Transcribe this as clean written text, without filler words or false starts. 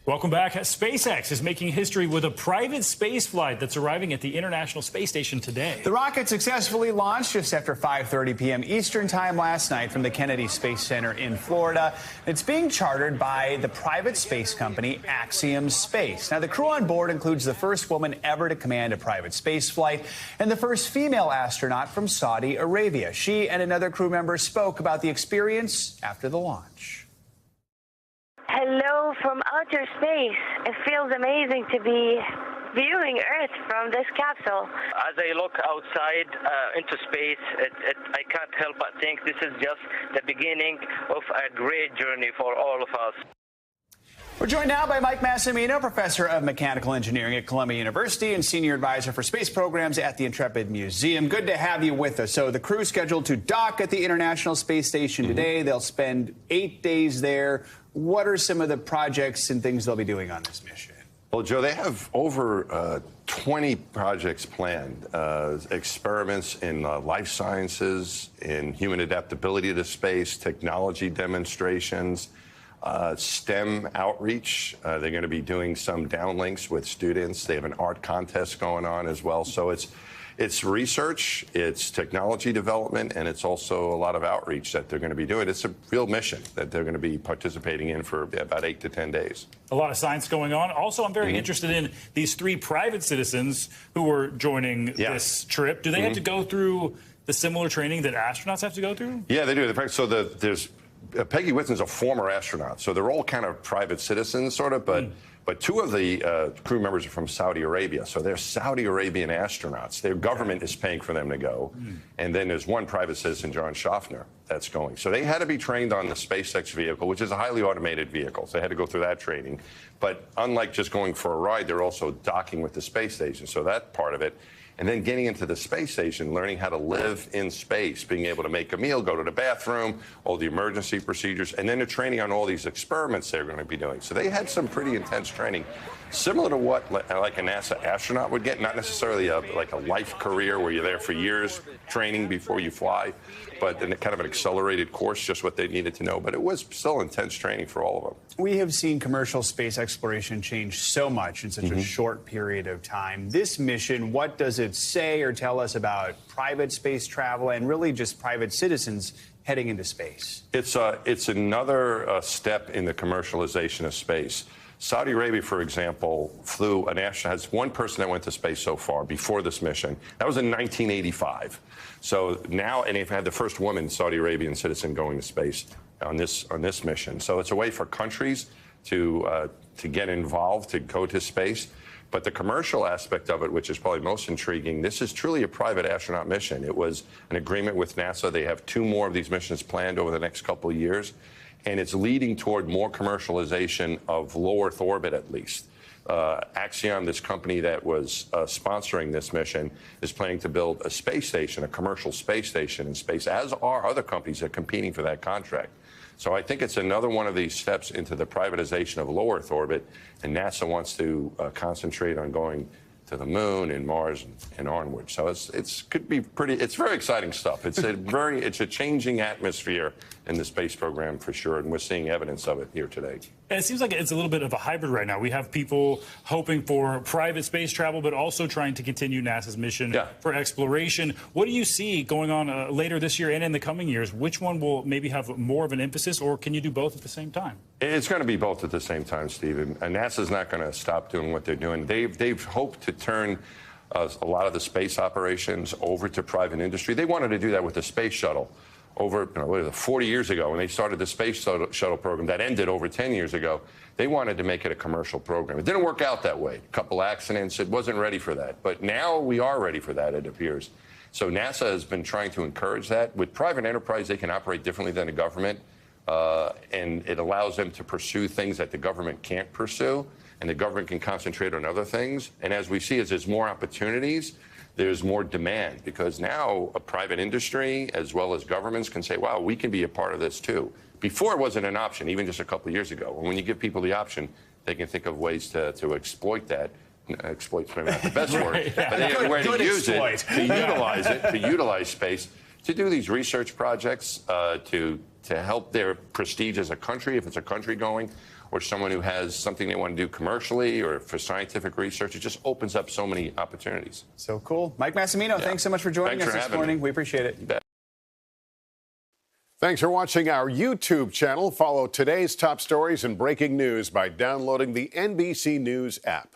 Welcome back. SpaceX is making history with a private space flight that's arriving at the International Space Station today. The rocket successfully launched just after 5:30 p.m. Eastern Time last night from the Kennedy Space Center in Florida. It's being chartered by the private space company Axiom Space. Now, the crew on board includes the first woman ever to command a private space flight and the first female astronaut from Saudi Arabia. She and another crew member spoke about the experience after the launch. Hello from outer space. It feels amazing to be viewing Earth from this capsule. As I look outside into space, I can't help but think this is just the beginning of a great journey for all of us. We're joined now by Mike Massimino, professor of mechanical engineering at Columbia University and senior advisor for space programs at the Intrepid Museum. Good to have you with us. So the crew is scheduled to dock at the International Space Station today. They'll spend 8 days there. What are some of the projects and things they'll be doing on this mission? Well, Joe, they have over 20 projects planned, experiments in life sciences, in human adaptability to space, technology demonstrations, STEM outreach. They're going to be doing some downlinks with students. They have an art contest going on as well. So it's research, it's technology development, and it's also a lot of outreach that they're going to be doing. It's a real mission that they're going to be participating in for about 8 to 10 days. A lot of science going on. Also, I'm very interested in these 3 private citizens who are joining this trip. Do they have to go through the similar training that astronauts have to go through? Yeah, they do. So there's Peggy Whitten's a former astronaut, so they're all kind of private citizens, sort of, but 2 of the crew members are from Saudi Arabia, so they're Saudi Arabian astronauts. Their government is paying for them to go. And then there's 1 private citizen, John Schaffner, that's going. So they had to be trained on the SpaceX vehicle, which is a highly automated vehicle. So they had to go through that training. But unlike just going for a ride, they're also docking with the space station, so that part of it. And then getting into the space station, learning how to live in space, being able to make a meal, go to the bathroom, all the emergency procedures, and then the training on all these experiments they're going to be doing. So they had some pretty intense training, similar to what like a NASA astronaut would get, not necessarily like a life career where you're there for years training before you fly, but in kind of an accelerated course, just what they needed to know. But it was still intense training for all of them. We have seen commercial space exploration change so much in such a short period of time. This mission, what does it say or tell us about private space travel and really just private citizens heading into space? It's another step in the commercialization of space. Saudi Arabia, for example, has 1 person that went to space so far before this mission. That was in 1985. So now, and they've had the first woman Saudi Arabian citizen going to space on this mission. So it's a way for countries to get involved, to go to space. But the commercial aspect of it, which is probably most intriguing, this is truly a private astronaut mission. It was an agreement with NASA. They have 2 more of these missions planned over the next couple of years. And it's leading toward more commercialization of low Earth orbit, at least. Axiom, this company that was sponsoring this mission, is planning to build a space station, a commercial space station in space, as are other companies that are competing for that contract. So I think it's another one of these steps into the privatization of low Earth orbit, and NASA wants to concentrate on going to the moon and Mars and onward. So it's very exciting stuff. It's a changing atmosphere in the space program for sure, and we're seeing evidence of it here today. And it seems like it's a little bit of a hybrid right now. We have people hoping for private space travel, but also trying to continue NASA's mission for exploration. What do you see going on later this year and in the coming years? Which one will maybe have more of an emphasis, or can you do both at the same time? It's going to be both at the same time, Stephen. NASA's not going to stop doing what they're doing. They've hoped to turn a lot of the space operations over to private industry. They wanted to do that with the space shuttle over 40 years ago when they started the space shuttle program that ended over 10 years ago. They wanted to make it a commercial program. It didn't work out that way. A couple accidents. It wasn't ready for that. But now we are ready for that, it appears. So NASA has been trying to encourage that. With private enterprise, they can operate differently than the government, and it allows them to pursue things that the government can't pursue, and the government can concentrate on other things. And as we see, as there's more opportunities, there's more demand, because now a private industry as well as governments can say, wow, we can be a part of this too. Before it wasn't an option, even just a couple of years ago. And when you give people the option, they can think of ways to exploit that. Exploit's maybe not the best word, but they have a way to use it, to utilize space, to do these research projects, to help their prestige as a country, if it's a country going, or someone who has something they want to do commercially or for scientific research. It just opens up so many opportunities. So cool. Mike Massimino, thanks so much for joining us this morning. We appreciate it. Thanks for watching our YouTube channel. Follow today's top stories and breaking news by downloading the NBC News app.